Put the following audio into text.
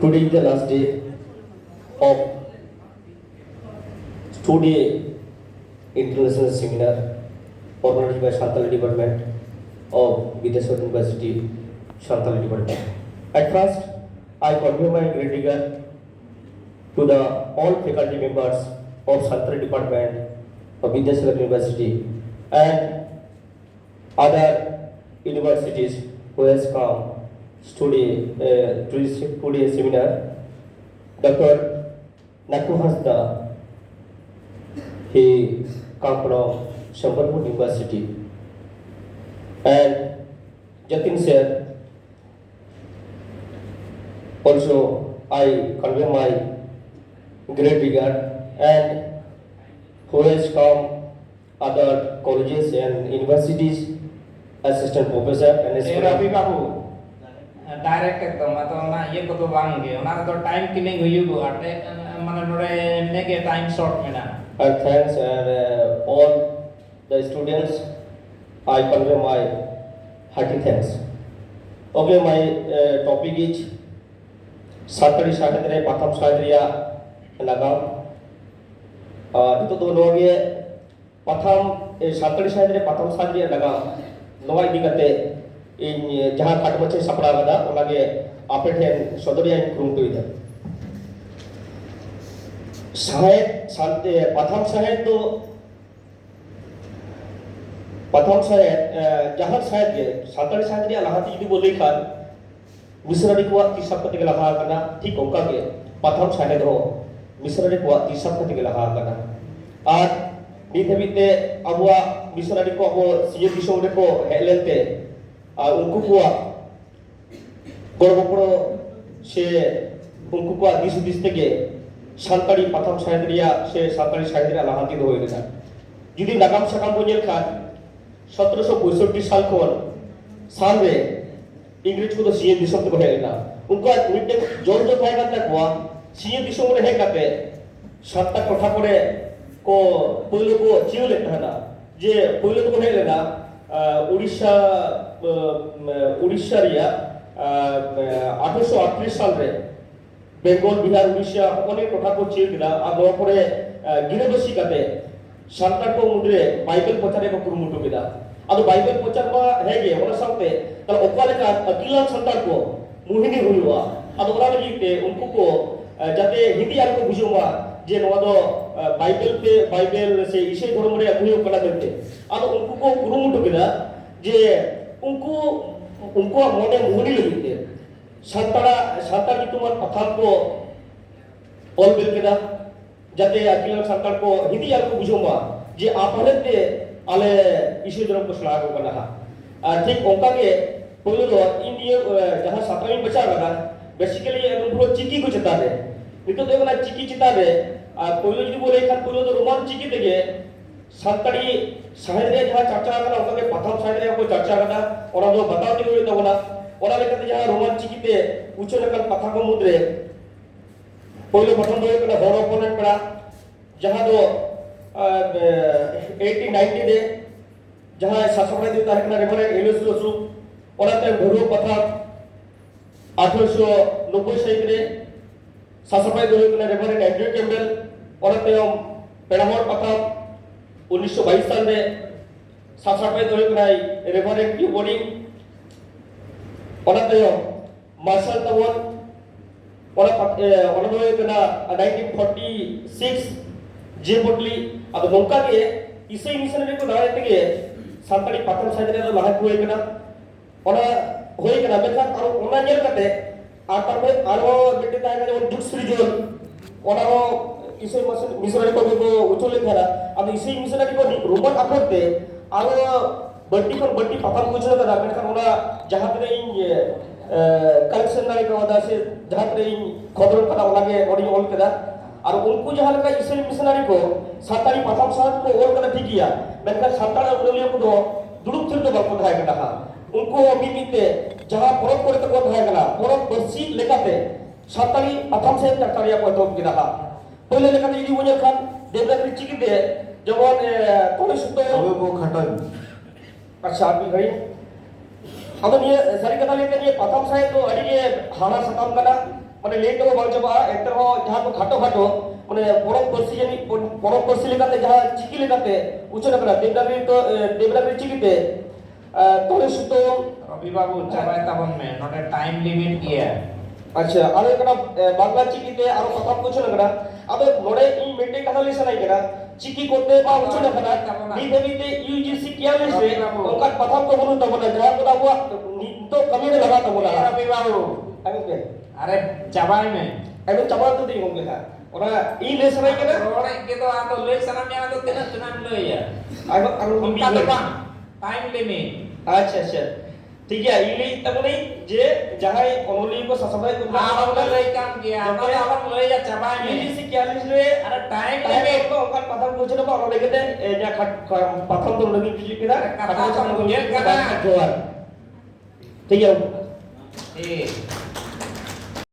Today is the last day of two-day international seminar organized by Santali Department of Vidyasagar University, Santali Department. At first, I convey my great regard to the all faculty members of Santali Department of Vidyasagar University and other universities who has come to this seminar. Dr. Naku Hasda, he come from Sambalpur University, and Jatin sir, also I convey my great regard, and who has come other colleges and universities, assistant professor and Rafi Babu direct एकदम तो ना ये को तो बांगे ना तो time killing हुई को आटे मतलब नोरे नेके टाइम शॉर्ट में ना and thanks and all the students, I convey my hearty thanks. Okay, my topic is Santali Sahitya Patham Sahitya Lagam. Itu tu loge Patham Santali Sahitya Patham Sahitya Lagam. Noai dikate in jahan khat bache sapra gada onage apethen sodoriya krum tuida. Sahit Patham Sahit to Patham Sahit jahan Sahit ye Santali Sahitya lahati judi boleh kan misrari kuat tisap ketika lahar kana ठीक onka ke Patham Sahit ho misrari kuat tisap ketika lahar kana ar nithabite abua misrari ko abo siye disong reko helente unku kuat gorobopro se unku kuat disudis tege Santali Patham Sahitya se Santali Sahitya lahati do hoye na judi nagam sakam bo nyel khan 1762 साल खन साल रे इंग्रेज को तो CA दिसम तो है ना उनका मिटे जोन जो थाय करता को सीए दिसम रे है करते सत्ता कोठा पड़े को पहले को चियो लेता ना जे पहले तो है लेना उड़ीसा उड़ीसा रिया 1838 साल रे बेंगल बिहार उड़ीसा अनेक कोठा को चियो दिला अब नो परे गिरबसी करते Santa ko mudre Bible pocare ko kurumutu kita. Ado Bible pocar ba hege ona saute kalau okale ka akilan Santa ko muhini huiwa. Ado ora lagi te unku ko jate hindi ar ko bujuma je noa do Bible se ishe dhorom re aguyo kana dente. Ado unku ko kurumutu kita je unku mone muhini lagi te. Santa ki tumar patham ko all bil kita जाते अकिल सरकार को हिंदी यार को बुझूंगा जे आपने ते आले issue धर्म को सलाह को कहा ठीक ओंका के पहले तो इंडिया जहां सत्रह में बचा रहा बेसिकली उनको चिकी को चिता दे नितो देखो ना चिकी चिता दे पहले जो बोले खान पहले तो रोमान चिकी देगे संतड़ी साहित्य जहां चर्चा करना ओंका के प्रथम साहित्य को चर्चा करना और जो बताओ दिलो तो बोला और लेकर जहां रोमान चिकी ते उच्च लेवल कथा को मुद्रे पहले प्रथम दो एक हॉर ओपोनेंट पड़ा जहां दो 1890 दे जहां शासक देता है रेफरेंट एलियस लोसु ओराते घरो पथा 1890 सहित रे शासक दो एक रेफरेंट एंड्रयू कैम्पबेल ओराते पेड़ामोर पथा 1922 साल रे शासक दो एक रेफरेंट क्यू बोर्डिंग ओराते मार्शल तवन orang itu kena 1946 J Bodley atau nongka ke isai misalnya itu nara itu ke Santali Patham Sahitya itu lahat huai kena orang huai kena mereka kalau orang nyel kate atar me aro bete tanya kalau duk srijol orang isai misalnya itu ucul lekara atau isai misalnya itu rumah apa te aro bati Patham kucing kena mereka orang jahat ini collection नारे का वादा से जहाँ पर खबरों का उलागे audio all करा और उनको जहाँ लगा इसे मिशनरी को सातारी पाथम साहब को ऑल करा ठीक किया मैंने कहा सातारा उन्होंने को दो दुरुप थिर तो बात है कहा उनको अभी बीते जहाँ परत करे तो बात है कहा परत बर्सी लेकाते सातारी पाथम से चर्चारिया को तो किया कहा पहले लेकाते यदि वो खान देवरात्रि चिकिते जवान तोड़े सुतो अबे वो खटाई अच्छा अभी भाई ᱟᱫᱚ ᱱᱤᱭᱟᱹ ᱥᱟᱹᱨᱤ ᱠᱟᱛᱷᱟ ᱞᱟᱹᱭᱛᱮ ᱱᱤᱭᱟᱹ ᱯᱟᱛᱷᱟᱢ ᱥᱟᱸᱦᱮᱫ ᱫᱚ ᱟᱹᱰᱤ ᱜᱮ ᱦᱟᱱᱟ ᱥᱟᱛᱟᱢ ᱠᱟᱱᱟ ᱢᱟᱱᱮ ᱞᱟᱹᱭ ᱛᱮᱦᱚᱸ ᱵᱟᱝ ᱪᱟᱵᱟᱜᱼᱟ ᱮᱱᱛᱮ ᱨᱮᱦᱚᱸ ᱡᱟᱦᱟᱸ ᱠᱚ ᱠᱷᱟᱴᱚ ᱠᱷᱟᱴᱚ ᱢᱟᱱᱮ ᱯᱚᱨᱚᱵᱽ ᱯᱟᱹᱨᱥᱤ ᱡᱟᱹᱱᱤᱡ ᱯᱚᱨᱚᱵᱽ ᱯᱟᱹᱨᱥᱤ ᱞᱮᱠᱟᱛᱮ ᱡᱟᱦᱟᱸ ᱪᱤᱠᱤ ᱞᱮᱠᱟᱛᱮ ᱩᱪᱷᱟᱹᱱ ᱟᱠᱟᱱᱟ ᱫᱮᱵᱽᱱᱟᱜᱚᱨᱤ ᱪᱤᱠᱤᱛᱮ ᱛᱚᱲᱮ ᱥᱩᱛᱟᱹᱢ রবি বাবু চাবাই তাবন মে নটে টাইম লিমিট গিয়া আচ্ছা আর এখানে বাংলা চিকিতে আরো কথা উচ্চারণ করা আবে নড়ে ই মেটে কথা লই সানাই করা চিকি করতে বা উচ্চারণ করা নিদেবিতে ইউজিসি কিয়ালিস রে ওকার কথা তো বলুন তো বলে যা কথা বুয়া নিতো কমিয়ে লাগা তো বলা রবি বাবু আমি কে আরে চাবাই মে আমি চাবা তো দিই গঙ্গে হ্যাঁ ওরা ই লে সানাই করা রোড়ে কে তো আতো লই সানা মে আতো তিনা তিনাম লইয়া আমি উনকা তো বাং টাইম লিমিট আচ্ছা আচ্ছা ঠিক আছে ইলি তাহলে যে যাহাই অনলি কো সাসবাই কো আমরা লই কাম গিয়া আমরা আবার লই যা চাবাই মে ইউজিসি কিয়ালিস রে আরে টাইম টাইমে লিমিট তো ওকার কথা বুঝতে পারো লেগেতে যা প্রথম তো নদী কিছু কিনা কথা তো বুঝে গেনা ঠিক আছে ঠিক